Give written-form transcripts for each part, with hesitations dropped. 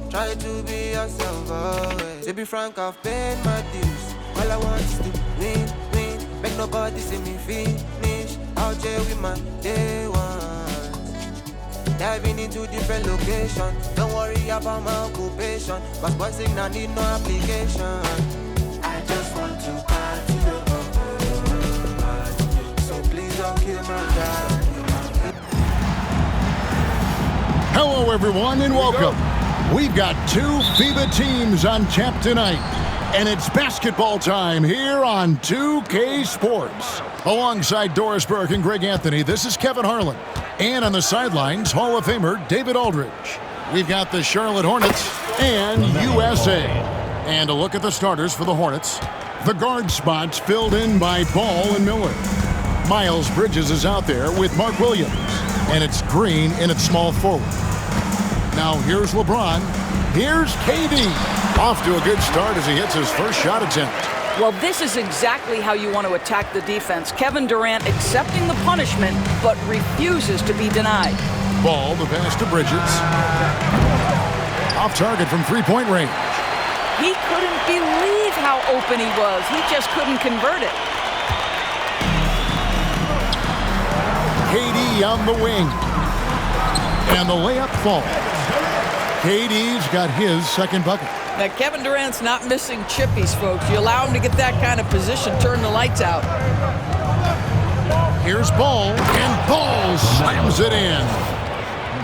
Try to be yourself always. To be frank, I've paid my dues. All I want is to win, win. Make nobody see me finish. Out here with my day one. Diving into different locations. Don't worry about my occupation. Cause boxing I need no application. I just want to party. So please don't kill my vibe. Hello, everyone, and welcome. We've got two FIBA teams on tap tonight, and it's basketball time here on 2K Sports. Alongside Doris Burke and Greg Anthony, this is Kevin Harlan. And on the sidelines, Hall of Famer David Aldridge. We've got the Charlotte Hornets and USA. And a look at the starters for the Hornets. The guard spots filled in by Ball and Miller. Miles Bridges is out there with Mark Williams. And it's Green in at small forward. Now here's LeBron. Here's KD. Off to a good start as he hits his first shot attempt. Well, this is exactly how you want to attack the defense. Kevin Durant accepting the punishment, but refuses to be denied. Ball, the pass to Bridges. Off target from three-point range. He couldn't believe how open he was. He just couldn't convert it. KD on the wing. And the layup falls. KD's got his second bucket. Now, Kevin Durant's not missing chippies, folks. You allow him to get that kind of position, turn the lights out. Here's Ball, and Ball slams it in.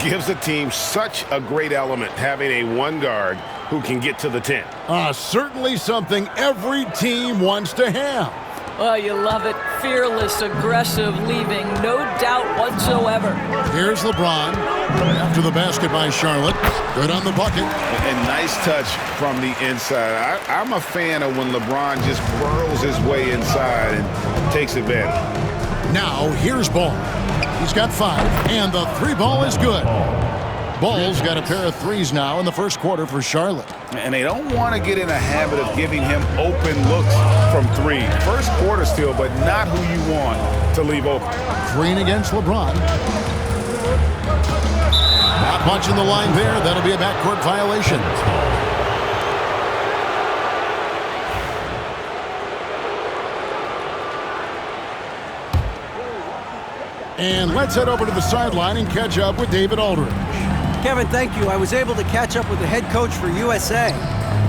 Gives the team such a great element having a one guard who can get to the 10. Certainly something every team wants to have. Oh, you love it. Fearless, aggressive, leaving no doubt whatsoever. Here's LeBron. After the basket by Charlotte. Good on the bucket. And nice touch from the inside. I'm a fan of when LeBron just burrows his way inside and takes advantage. Now, here's Ball. He's got 5, and the three ball is good. Ball's got a pair of threes now in the first quarter for Charlotte. And they don't want to get in a habit of giving him open looks from three. First quarter still, but not who you want to leave open. Green against LeBron. Not punching the line there. That'll be a backcourt violation. And let's head over to the sideline and catch up with David Aldridge. Kevin, thank you. I was able to catch up with the head coach for USA.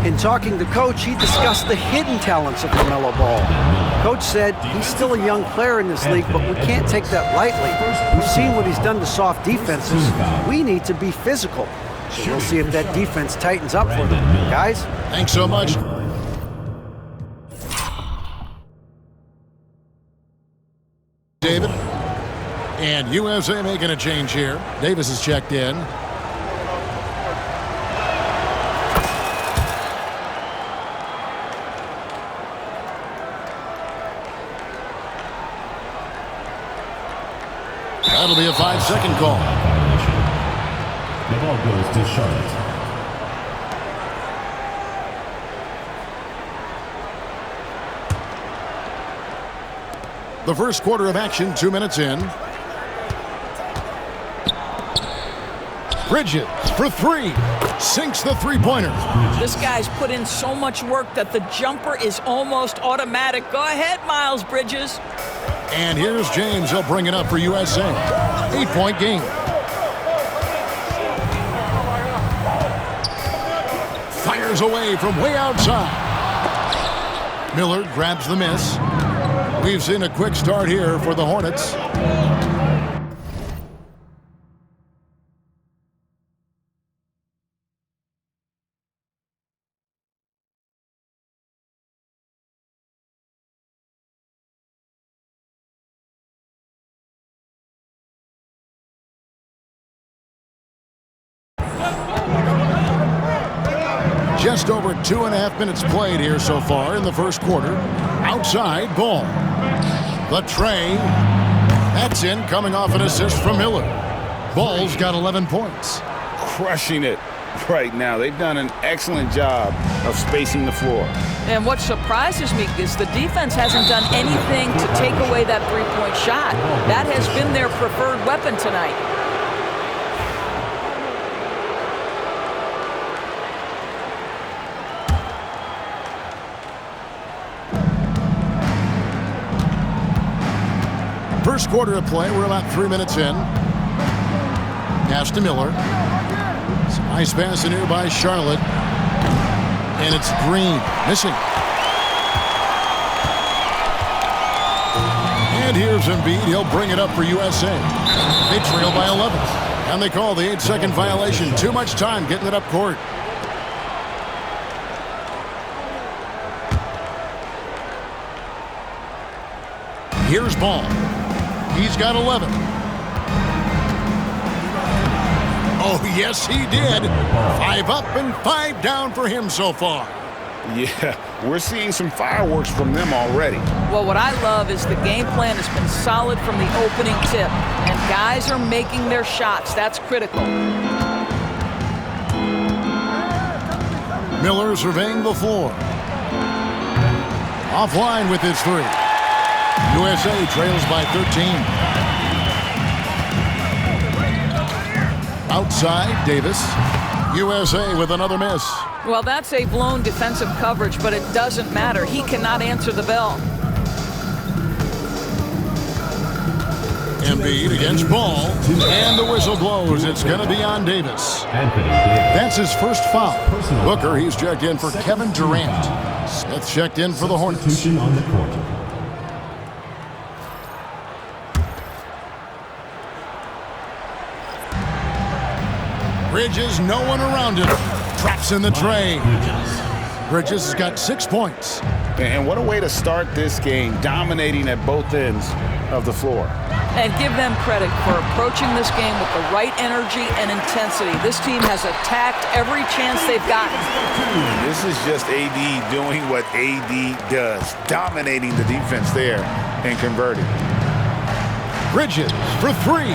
In talking to Coach, he discussed the hidden talents of LaMelo Ball. Coach said he's still a young player in this league, but we can't take that lightly. We've seen what he's done to soft defenses. We need to be physical. So we'll see if that defense tightens up for them. Guys? Thanks so much. David. And USA making a change here. Davis is checked in. That'll be a 5-second call. The ball goes to Charlotte. The first quarter of action, 2 minutes in. Bridges for 3. Sinks the three-pointer. This guy's put in so much work that the jumper is almost automatic. Go ahead, Miles Bridges. And here's James. He'll bring it up for USA. 8-point game. Fires away from way outside. Miller grabs the miss. We've seen a quick start here for the Hornets. Just over 2.5 minutes played here so far in the first quarter. Outside, Ball. The tray. That's in, coming off an assist from Miller. Ball's got 11 points. Crushing it right now. They've done an excellent job of spacing the floor. And what surprises me is the defense hasn't done anything to take away that three-point shot. That has been their preferred weapon tonight. First quarter of play. We're about 3 minutes in. Pass to Miller. Some nice pass in here by Charlotte. And it's Green. Missing. And here's Embiid. He'll bring it up for USA. They trail by 11. And they call the 8-second violation. Too much time getting it up court. Here's Ball. He's got 11. Oh, yes, he did. 5 up and 5 down for him so far. Yeah, we're seeing some fireworks from them already. Well, what I love is the game plan has been solid from the opening tip, and guys are making their shots. That's critical. Miller surveying the floor. Offline with his 3. USA trails by 13. Outside, Davis. USA with another miss. Well, that's a blown defensive coverage, but it doesn't matter. He cannot answer the bell. Embiid against Ball, and the whistle blows. It's going to be on Davis. That's his first foul. Booker, he's checked in for Kevin Durant. Smith checked in for the Hornets. On the court. Bridges, no one around him. Traps in the tray. Bridges has got 6 points. And what a way to start this game, dominating at both ends of the floor. And give them credit for approaching this game with the right energy and intensity. This team has attacked every chance they've gotten. This is just AD doing what AD does, dominating the defense there and converting. Bridges for 3.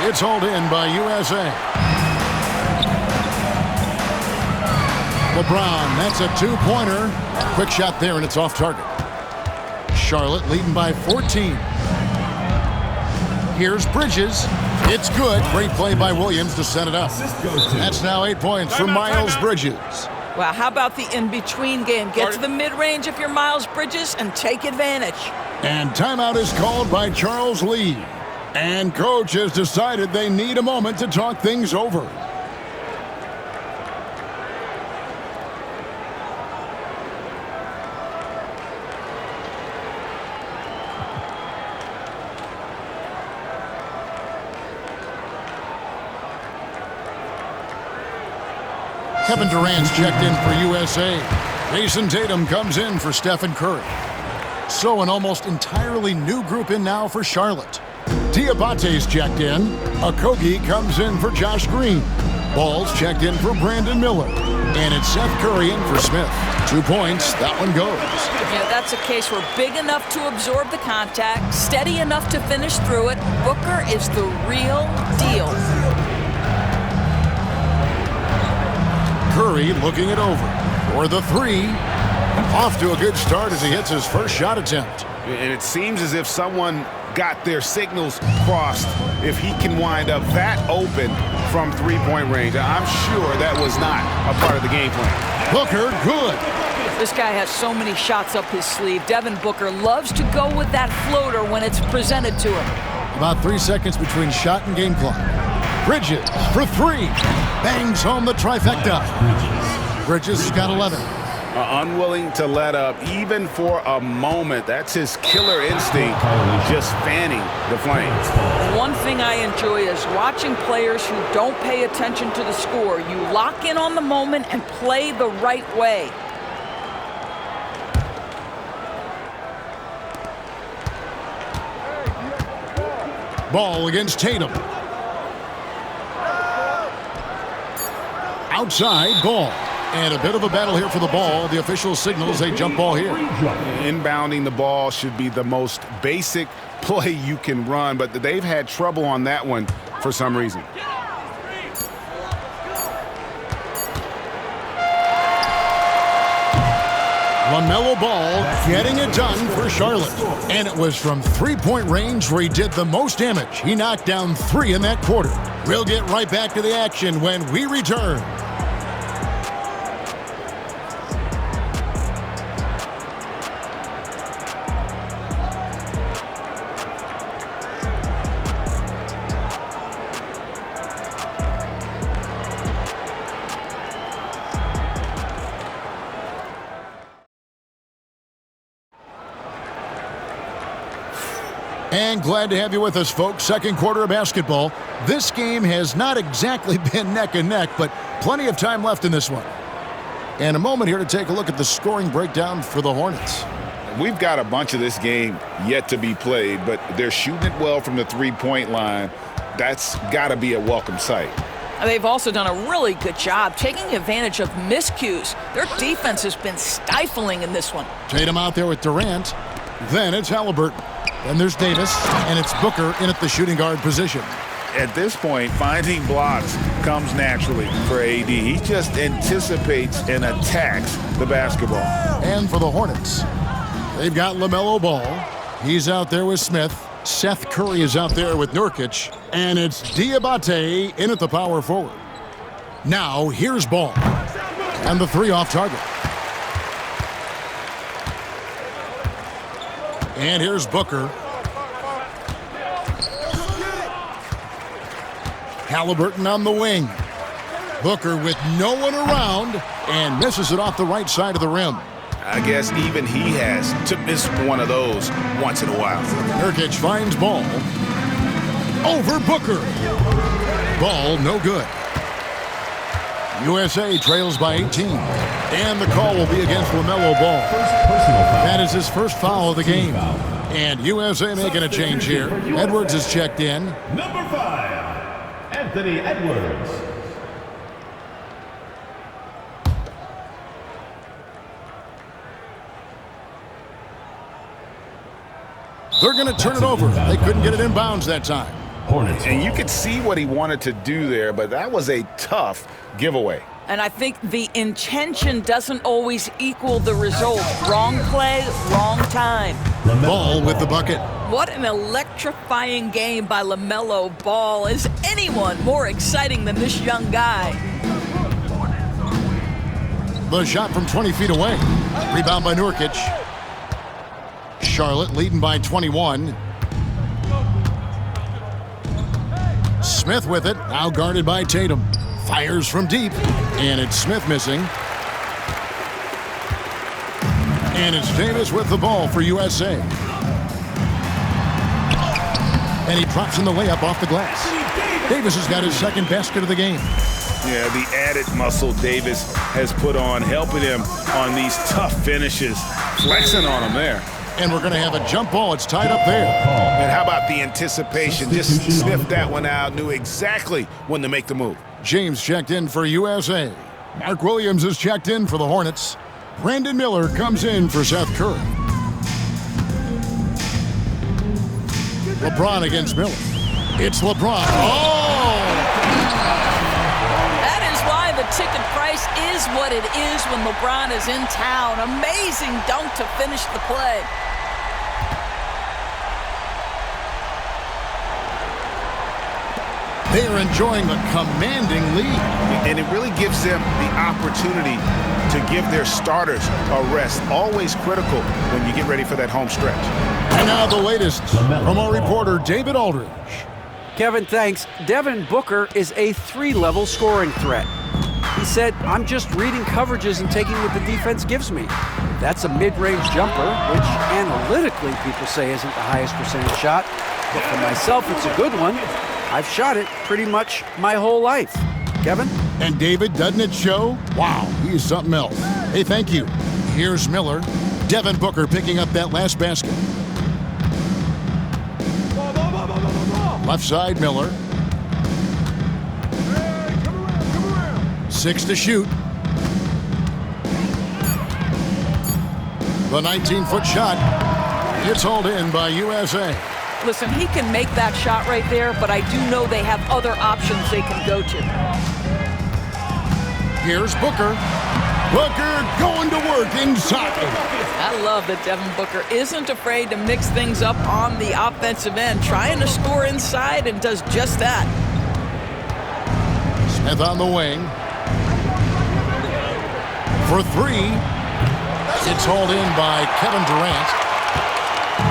It's hauled in by USA. LeBron, that's a 2-pointer. Quick shot there, and it's off target. Charlotte leading by 14. Here's Bridges. It's good. Great play by Williams to set it up. That's now 8 points for Miles Bridges. Wow, how about the in-between game? Get to the mid-range if you're Miles Bridges and take advantage. And timeout is called by Charles Lee. And coach has decided they need a moment to talk things over. Kevin Durant's checked in for USA. Jason Tatum comes in for Stephen Curry. So an almost entirely new group in now for Charlotte. Diabate's checked in. Okogie comes in for Josh Green. Ball's checked in for Brandon Miller. And it's Seth Curry in for Smith. 2 points. That one goes. Yeah, that's a case where big enough to absorb the contact, steady enough to finish through it. Booker is the real deal. Curry looking it over for the 3. Off to a good start as he hits his first shot attempt. And it seems as if someone got their signals crossed if he can wind up that open from 3-point range. I'm sure that was not a part of the game plan. Booker, good. This guy has so many shots up his sleeve. Devin Booker loves to go with that floater when it's presented to him. About 3 seconds between shot and game clock. Bridges for 3. Bangs home the trifecta. Bridges has got 11. Unwilling to let up even for a moment. That's his killer instinct, just fanning the flames. One thing I enjoy is watching players who don't pay attention to the score. You lock in on the moment and play the right way. Ball against Tatum. Outside, Ball. And a bit of a battle here for the ball. The official signals a jump ball here. Inbounding the ball should be the most basic play you can run, but they've had trouble on that one for some reason. LaMelo Ball getting it done for Charlotte. And it was from 3-point range where he did the most damage. He knocked down 3 in that quarter. We'll get right back to the action when we return. And glad to have you with us, folks. Second quarter of basketball. This game has not exactly been neck and neck, but plenty of time left in this one. And a moment here to take a look at the scoring breakdown for the Hornets. We've got a bunch of this game yet to be played, but they're shooting it well from the three-point line. That's got to be a welcome sight. They've also done a really good job taking advantage of miscues. Their defense has been stifling in this one. Tatum out there with Durant. Then it's Halliburton. Then there's Davis, and it's Booker in at the shooting guard position. At this point, finding blocks comes naturally for AD. He just anticipates and attacks the basketball. And for the Hornets, they've got LaMelo Ball. He's out there with Smith. Seth Curry is out there with Nurkic. And it's Diabate in at the power forward. Now, here's Ball. And the three off target. And here's Booker. Halliburton on the wing. Booker with no one around and misses it off the right side of the rim. I guess even he has to miss one of those once in a while. Nurkic finds Ball. Over Booker. Ball no good. USA trails by 18. And the call will be against LaMelo Ball. That is his first foul of the game. And USA making a change here. Edwards is checked in. Number 5, Anthony Edwards. They're going to turn it over. They couldn't get it in bounds that time. Hornets. And you could see what he wanted to do there, but that was a tough giveaway. And I think the intention doesn't always equal the result. Wrong play, wrong time. Ball with the bucket. What an electrifying game by LaMelo Ball. Is anyone more exciting than this young guy? The shot from 20 feet away. Rebound by Nurkic. Charlotte leading by 21. Smith with it, now guarded by Tatum. Fires from deep, and it's Smith missing. And it's Davis with the ball for USA. And he drops in the layup off the glass. Davis has got his second basket of the game. Yeah, the added muscle Davis has put on, helping him on these tough finishes, flexing on him there. And we're going to have a jump ball. It's tied up there. And how about the anticipation? Just sniffed that one out, knew exactly when to make the move. James checked in for USA. Mark Williams is checked in for the Hornets. Brandon Miller comes in for Seth Curry. LeBron against Miller. It's LeBron. Oh! That is why the ticket price is what it is when LeBron is in town. Amazing dunk to finish the play. They are enjoying a commanding lead. And it really gives them the opportunity to give their starters a rest. Always critical when you get ready for that home stretch. And now the latest from our reporter, David Aldridge. Kevin, thanks. Devin Booker is a 3-level scoring threat. He said, I'm just reading coverages and taking what the defense gives me. That's a mid-range jumper, which analytically people say isn't the highest percentage shot. But for myself, it's a good one. I've shot it pretty much my whole life. Kevin? And David, doesn't it show? Wow, he is something else. Hey, thank you. Here's Miller. Devin Booker picking up that last basket. Left side, Miller. 6 to shoot. The 19-foot shot. It's hauled in by USA. Listen, he can make that shot right there, but I do know they have other options they can go to. Here's Booker. Booker going to work inside. I love that Devin Booker isn't afraid to mix things up on the offensive end, trying to score inside and does just that. Smith on the wing. For 3. It's hauled in by Kevin Durant.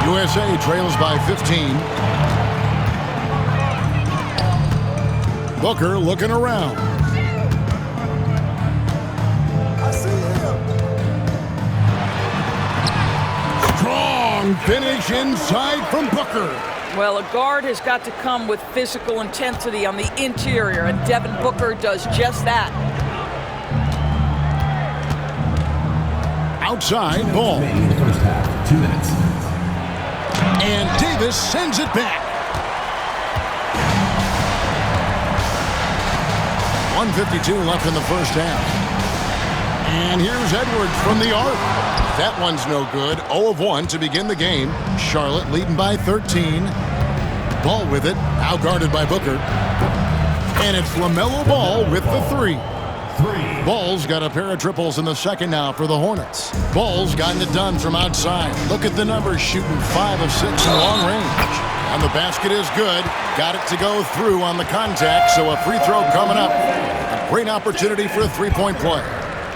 USA trails by 15. Booker looking around. Strong finish inside from Booker. Well, a guard has got to come with physical intensity on the interior, and Devin Booker does just that. Outside ball. Remaining in the first half, 2 minutes. And Davis sends it back. 1:52 left in the first half. And here's Edwards from the arc. That one's no good. 0 of 1 to begin the game. Charlotte leading by 13. Ball with it, out guarded by Booker. And it's LaMelo Ball with the three. Ball's got a pair of triples in the second now for the Hornets. Ball's gotten it done from outside. Look at the numbers, shooting 5 of 6 in long range. And the basket is good. Got it to go through on the contact, so a free throw coming up. A great opportunity for a three-point play.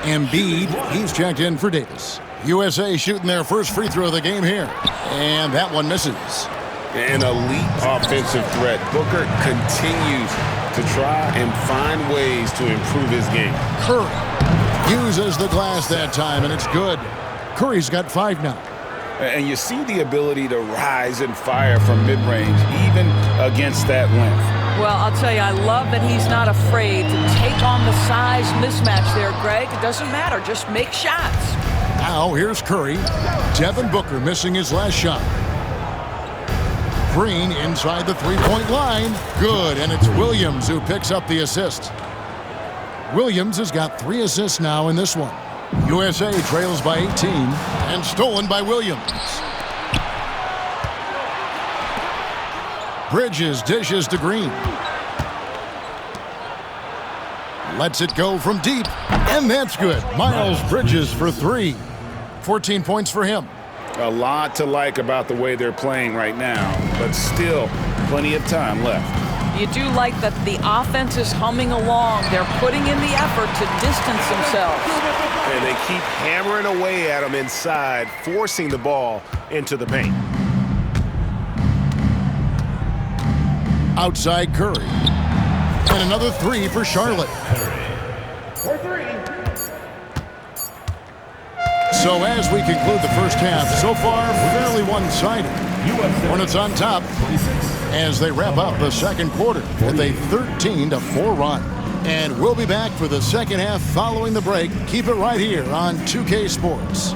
Embiid, he's checked in for Davis. USA shooting their first free throw of the game here. And that one misses. An elite offensive threat. Booker continues to try and find ways to improve his game. Curry uses the glass that time, and it's good. Curry's got 5 now. And you see the ability to rise and fire from mid-range, even against that length. Well, I'll tell you, I love that he's not afraid to take on the size mismatch there, Greg. It doesn't matter. Just make shots. Now here's Curry. Devin Booker missing his last shot. Green inside the three-point line. Good, and it's Williams who picks up the assist. Williams has got 3 assists now in this one. USA trails by 18 and stolen by Williams. Bridges dishes to Green. Lets it go from deep, and that's good. Miles Bridges for 3. 14 points for him. A lot to like about the way they're playing right now, but still plenty of time left. You do like that the offense is humming along. They're putting in the effort to distance themselves. And they keep hammering away at them inside, forcing the ball into the paint. Outside Curry. And another 3 for Charlotte. So as we conclude the first half, so far fairly one-sided. Hornets on top as they wrap up the second quarter with a 13-4 run. And we'll be back for the second half following the break. Keep it right here on 2K Sports.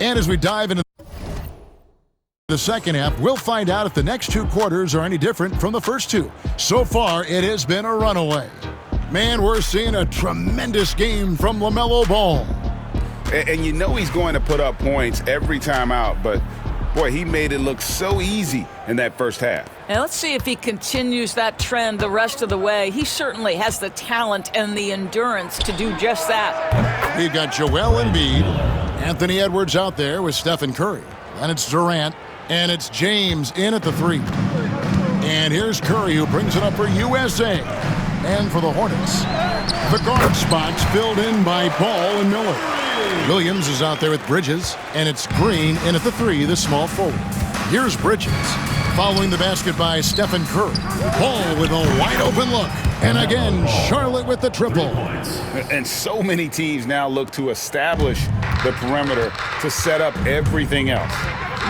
And as we dive into the second half, we'll find out if the next 2 quarters are any different from the first 2. So far, it has been a runaway. Man, we're seeing a tremendous game from LaMelo Ball. And you know he's going to put up points every time out, but boy, he made it look so easy in that first half. And let's see if he continues that trend the rest of the way. He certainly has the talent and the endurance to do just that. We've got Joel Embiid. Anthony Edwards out there with Stephen Curry. Then it's Durant, and it's James in at the 3. And here's Curry who brings it up for USA. And for the Hornets, the guard spots filled in by Ball and Miller. Williams is out there with Bridges, and it's Green in at the 3, the small forward. Here's Bridges, following the basket by Stephen Curry. Ball with a wide open look. And again, Charlotte with the triple. And so many teams now look to establish the perimeter to set up everything else.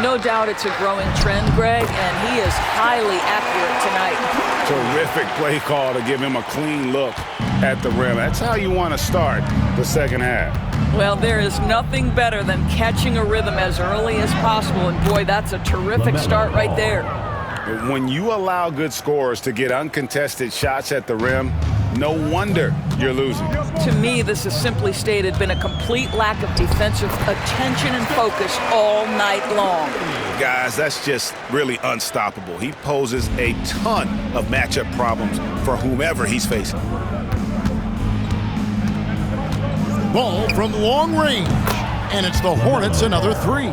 No doubt it's a growing trend, Greg, and he is highly accurate tonight. Terrific play call to give him a clean look at the rim. That's how you want to start the second half. Well, there is nothing better than catching a rhythm as early as possible, and boy, that's a terrific start right there. When you allow good scorers to get uncontested shots at the rim, no wonder you're losing. To me, this has simply stated been a complete lack of defensive attention and focus all night long. Guys, that's just really unstoppable. He poses a ton of matchup problems for whomever he's facing. Ball from long range, and it's the Hornets another 3.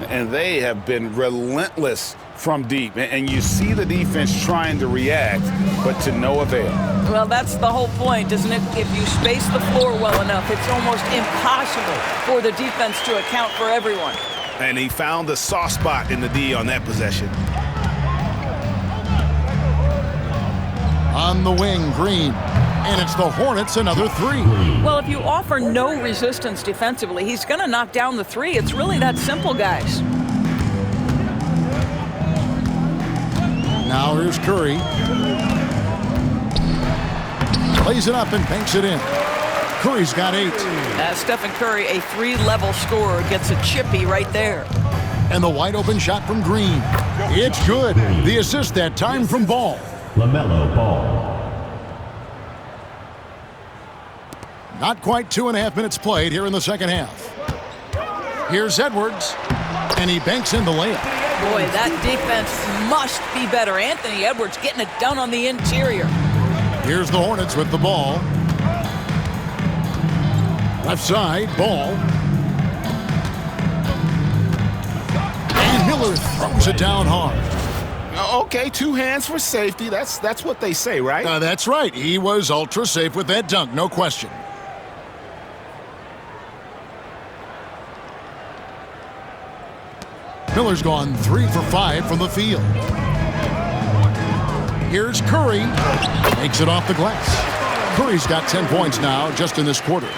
And they have been relentless from deep. And you see the defense trying to react, but to no avail. Well, that's the whole point, isn't it? If you space the floor well enough, it's almost impossible for the defense to account for everyone. And he found the soft spot in the D on that possession. On the wing, Green. And it's the Hornets another 3. Well, if you offer no resistance defensively, he's going to knock down the 3. It's really that simple, guys. Now here's Curry. Plays it up and banks it in. Curry's got 8. Stephen Curry, a 3-level scorer, gets a chippy right there. And the wide open shot from Green. It's good. The assist that time from Ball. LaMelo Ball. Not quite 2.5 minutes played here in the second half. Here's Edwards, and he banks in the layup. Boy, that defense must be better. Anthony Edwards getting it done on the interior. Here's the Hornets with the ball. Left side, Ball. And Miller throws it down hard. Okay, 2 hands for safety. That's what they say, right? That's right. He was ultra safe with that dunk, no question. Miller's gone 3 for 5 from the field. Here's Curry. Makes it off the glass. Curry's got 10 points now just in this quarter.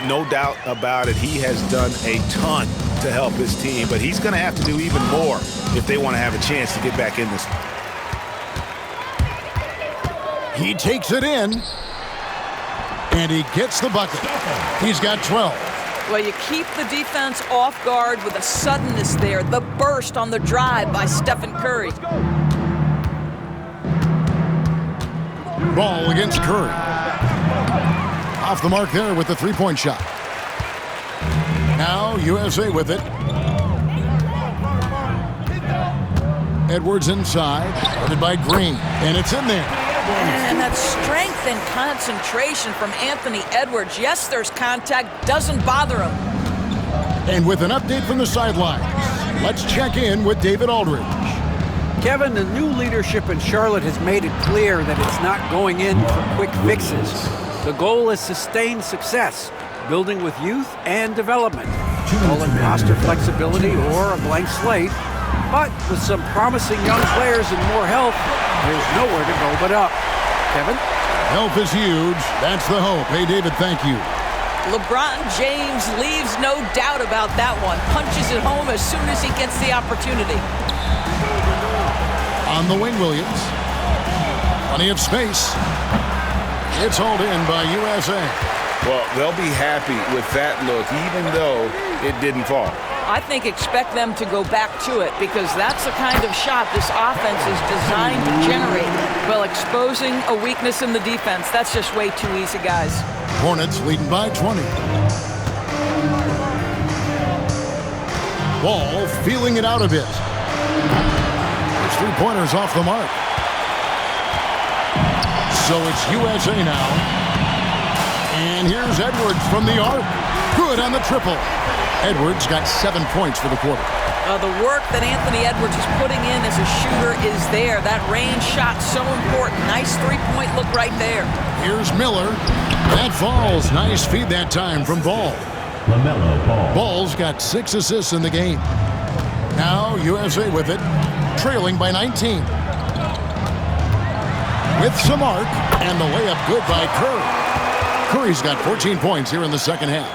No doubt about it. He has done a ton to help his team, but he's going to have to do even more if they want to have a chance to get back in this. He takes it in, and he gets the bucket. He's got 12. Well, you keep the defense off guard with a suddenness there. The burst on the drive by Stephen Curry. Ball against Curry. Off the mark there with the 3-point shot. Now USA with it. Edwards inside, guarded by Green, and it's in there. And that strength and concentration from Anthony Edwards. Yes, there's contact, doesn't bother him. And with an update from the sidelines, let's check in with David Aldridge. Kevin, the new leadership in Charlotte has made it clear that it's not going in for quick fixes. The goal is sustained success, building with youth and development. Call it roster flexibility or a blank slate. But with some promising young players and more help, there's nowhere to go but up. Kevin? Help is huge. That's the hope. Hey, David, thank you. LeBron James leaves no doubt about that one. Punches it home as soon as he gets the opportunity. On the wing, Williams. Plenty of space. It's hauled in by USA. Well, they'll be happy with that look, even though it didn't fall. I think expect them to go back to it because that's the kind of shot this offense is designed to generate. Well, exposing a weakness in the defense, that's just way too easy, guys. Hornets leading by 20. Ball feeling it out a bit. His 3-pointers off the mark. So it's USA now. And here's Edwards from the arc. Good on the triple. Edwards got 7 points for the quarter. The work that Anthony Edwards is putting in as a shooter is there. That range shot so important. Nice 3-point look right there. Here's Miller. That falls. Nice feed that time from Ball. LaMelo Ball. Ball's got 6 assists in the game. Now USA with it, trailing by 19. With some arc, and the layup good by Curry. Curry's got 14 points here in the second half.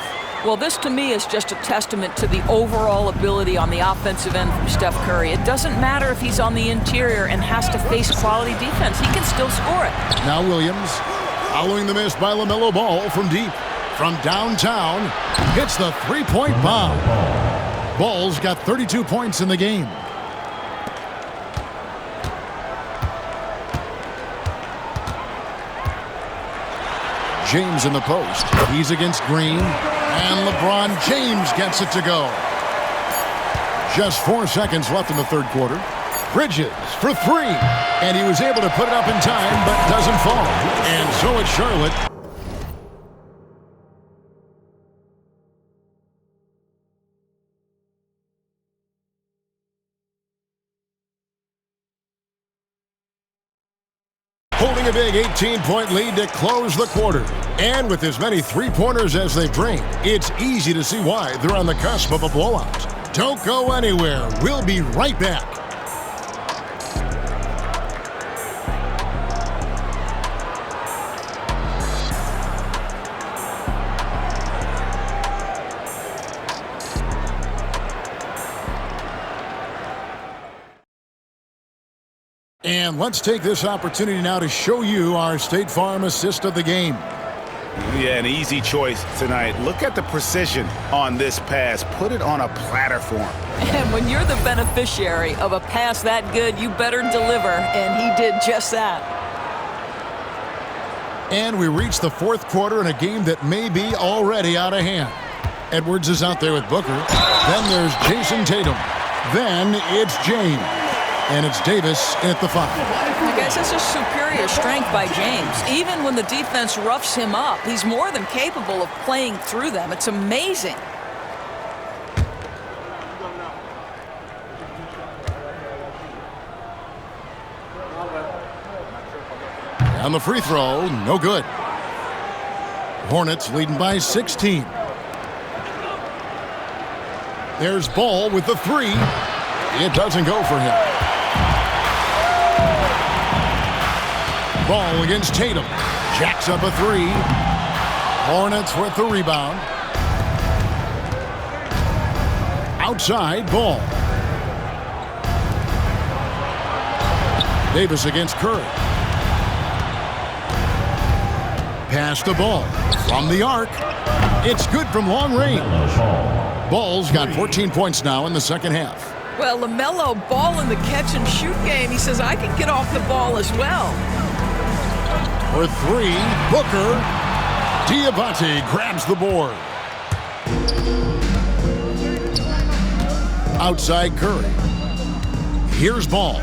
Well, this to me is just a testament to the overall ability on the offensive end from Steph Curry. It doesn't matter if he's on the interior and has to face quality defense. He can still score it. Now Williams, following the miss by LaMelo Ball from deep. From downtown, hits the 3-point bomb. Ball's got 32 points in the game. James in the post. He's against Green. And LeBron James gets it to go. Just 4 seconds left in the third quarter. Bridges for three. And he was able to put it up in time, but doesn't fall. And so it's Charlotte. Holding a big 18-point lead to close the quarter. And with as many three-pointers as they bring, it's easy to see why they're on the cusp of a blowout. Don't go anywhere. We'll be right back. And let's take this opportunity now to show you our State Farm assist of the game. Yeah, an easy choice tonight. Look at the precision on this pass. Put it on a platter form. And when you're the beneficiary of a pass that good, you better deliver, and he did just that. And we reach the fourth quarter in a game that may be already out of hand. Edwards is out there with Booker. Then there's Jason Tatum. Then it's James. And it's Davis at the 5. I guess this is superior strength by James. Even when the defense roughs him up, he's more than capable of playing through them. It's amazing. On the free throw, no good. Hornets leading by 16. There's Ball with the 3. It doesn't go for him. Ball against Tatum. Jacks up a 3. Hornets with the rebound. Outside, Ball. Davis against Curry. Pass the Ball. From the arc. It's good from long range. Ball's got 14 points now in the second half. Well, LaMelo Ball in the catch-and-shoot game. He says, I can get off the ball as well. For 3, Booker. Diabate grabs the board. Outside Curry. Here's Ball.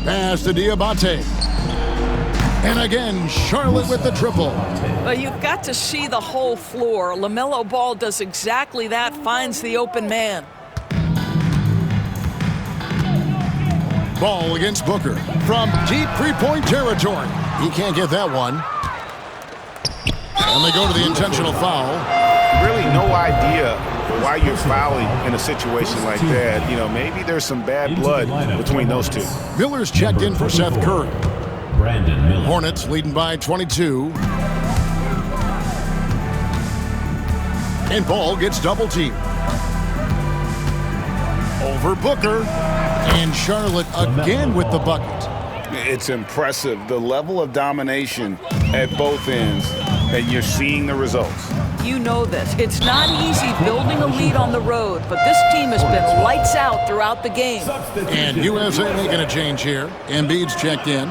Pass to Diabate. And again, Charlotte with the triple. Well, you've got to see the whole floor. LaMelo Ball does exactly that, finds the open man. Ball against Booker from deep three-point territory. He can't get that one. And they go to the intentional foul. Really no idea why you're fouling in a situation like that. You know, maybe there's some bad blood between those two. Miller's checked in for Seth Curry. Brandon Miller. Hornets leading by 22. And Ball gets double-teamed. Over Booker. And Charlotte again with the bucket. It's impressive, the level of domination at both ends, and you're seeing the results. You know this. It's not easy building a lead on the road, but this team has been lights out throughout the game. And USA making a change here. Embiid's checked in.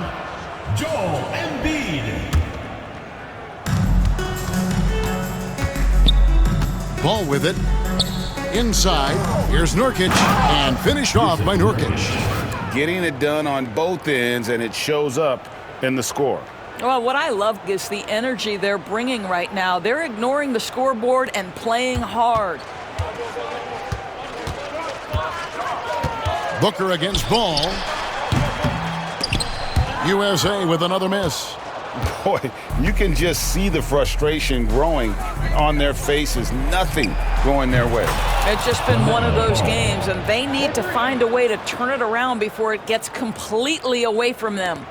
Joel Embiid. Ball with it. Inside. Here's Nurkic. And finished off by Nurkic. Getting it done on both ends, and it shows up in the score. Well, what I love is the energy they're bringing right now. They're ignoring the scoreboard and playing hard. Booker against Ball. USA with another miss. Boy, you can just see the frustration growing on their faces. Nothing going their way. It's just been one of those games, and they need to find a way to turn it around before it gets completely away from them.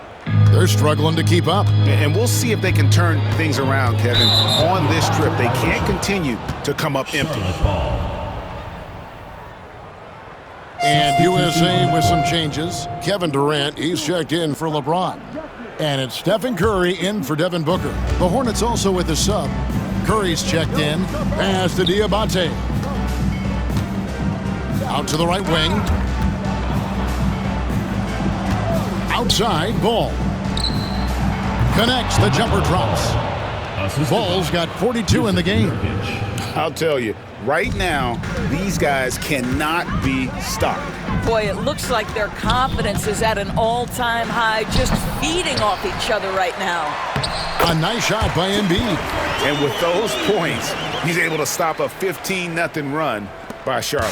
They're struggling to keep up. And we'll see if they can turn things around, Kevin. On this trip, they can't continue to come up empty. And USA with some changes. Kevin Durant, he's checked in for LeBron. And it's Stephen Curry in for Devin Booker. The Hornets also with a sub. Curry's checked in. Pass to Diabate. Out to the right wing. Outside, Ball. Connects, the jumper drops. Ball's got 42 in the game. I'll tell you, right now, these guys cannot be stopped. Boy, it looks like their confidence is at an all-time high, just feeding off each other right now. A nice shot by Embiid. And with those points, he's able to stop a 15-0 run by Charlotte.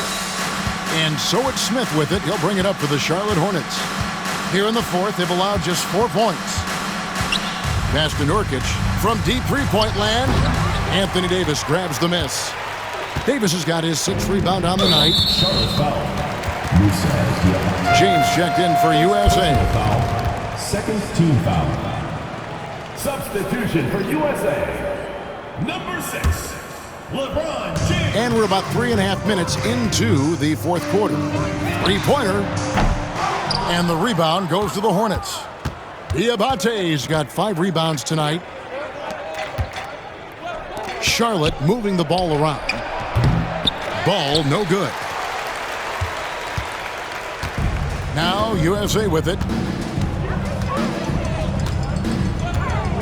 And so it's Smith with it. He'll bring it up for the Charlotte Hornets. Here in the fourth, they've allowed just 4 points. Pass to Nurkic from deep three-point land. Anthony Davis grabs the miss. Davis has got his 6th rebound on the night. James checked in for USA. Second team foul. Substitution for USA. Number 6, LeBron James. And we're about 3.5 minutes into the fourth quarter. Three-pointer. And the rebound goes to the Hornets. Diabate's got 5 rebounds tonight. Charlotte moving the ball around. Ball no good. Now USA with it.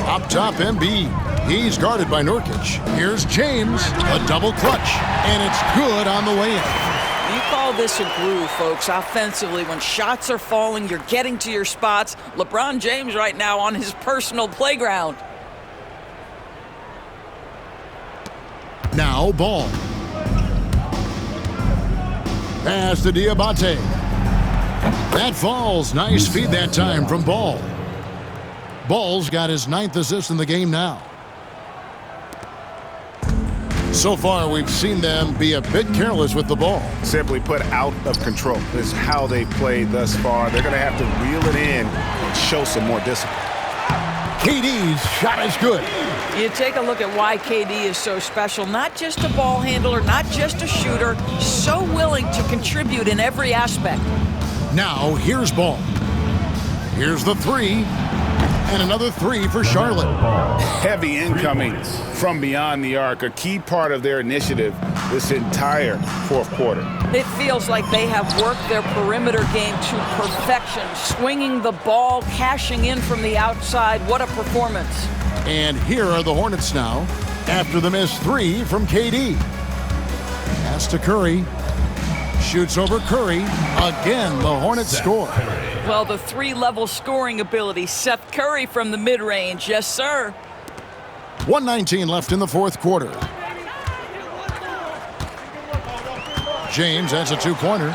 Up top, Embiid. He's guarded by Nurkic. Here's James, a double clutch, and it's good on the way in. You call this a groove, folks. Offensively, when shots are falling, you're getting to your spots. LeBron James right now on his personal playground. Now Ball. Pass to Diabate. That falls. Nice feed that time from Ball. Ball's got his 9th assist in the game now. So far, we've seen them be a bit careless with the ball. Simply put, out of control is how they played thus far. They're going to have to reel it in and show some more discipline. KD's shot is good. You take a look at why KD is so special. Not just a ball handler, not just a shooter, so willing to contribute in every aspect. Now, here's Ball. Here's the 3. And another 3 for Charlotte. Heavy incoming from beyond the arc, a key part of their initiative this entire fourth quarter. It feels like they have worked their perimeter game to perfection, swinging the ball, cashing in from the outside. What a performance. And here are the Hornets now after the missed 3 from KD. Pass to Curry. Shoots over Curry. Again, the Hornets score. Well, the 3-level scoring ability. Seth Curry from the mid-range. Yes, sir. 1:19 left in the fourth quarter. James has a 2-pointer.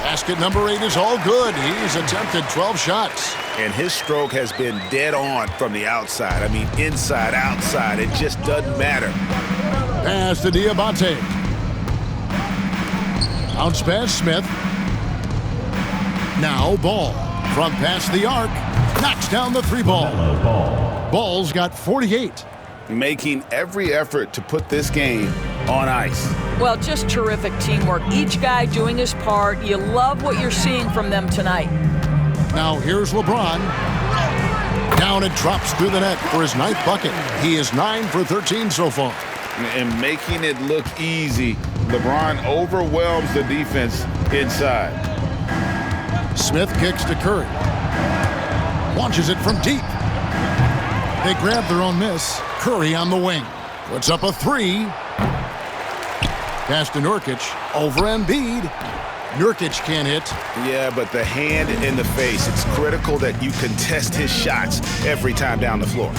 Basket number 8 is all good. He's attempted 12 shots. And his stroke has been dead on from the outside. I mean, inside, outside. It just doesn't matter. Pass to Diabate. Bounce pass, Smith. Now Ball from past the arc. Knocks down the 3-ball. Ball's got 48. Making every effort to put this game on ice. Well, just terrific teamwork. Each guy doing his part. You love what you're seeing from them tonight. Now here's LeBron. Down it drops through the net for his 9th bucket. He is 9 for 13 so far. And making it look easy, LeBron overwhelms the defense inside. Smith kicks to Curry. Launches it from deep. They grab their own miss. Curry on the wing. Puts up a 3. Pass to Nurkic. Over Embiid. Nurkic can't hit. Yeah, but the hand in the face. It's critical that you contest his shots every time down the floor.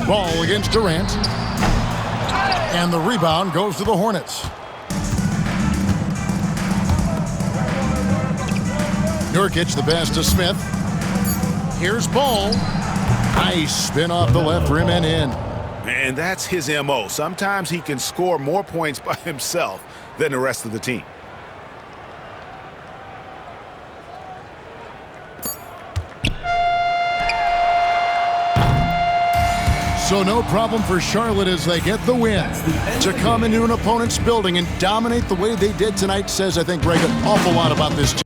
Ball against Durant. And the rebound goes to the Hornets. Nurkic, the pass to Smith. Here's Ball. Nice spin off the left rim and in. And that's his MO. Sometimes he can score more points by himself than the rest of the team. So no problem for Charlotte as they get the win. To come into an opponent's building and dominate the way they did tonight says, I think, Greg, an awful lot about this team.